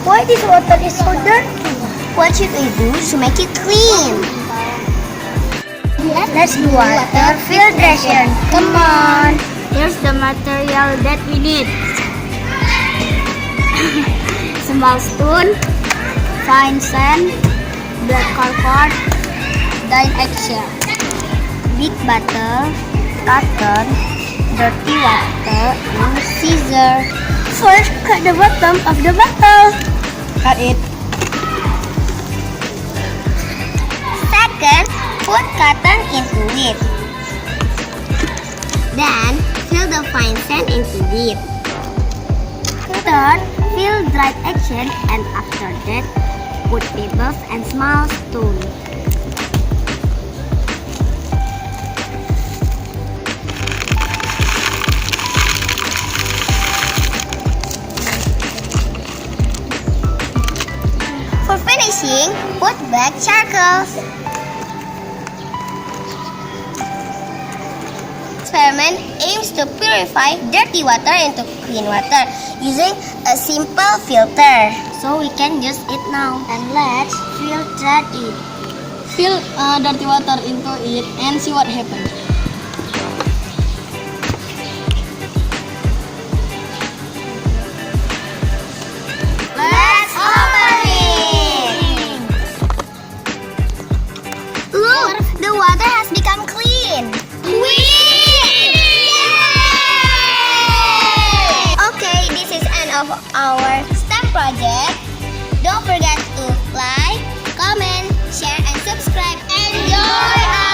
Why this water is so dirty? What should we do to make it clean? Let's do water filtration. Come on. Here's the material that we need. Small spoon, fine sand, black cardboard, dye eggshell, Big bottle, carton, dirty water, and scissor. First, cut the bottom of the bottle. cut it. Second, put cotton into it. Then, fill the fine sand into it. Third, fill dried eggshell, and after that, put pebbles and small stone. For finishing, put black charcoal. Experiment aims to purify dirty water into clean water using a simple filter. So we can use it now. And let's filter it. Fill dirty water into it and see what happens. Let's open it! Look, the water has become clean. Okay, this is end of our STEM project. Don't forget to like, comment, share, and subscribe. Enjoy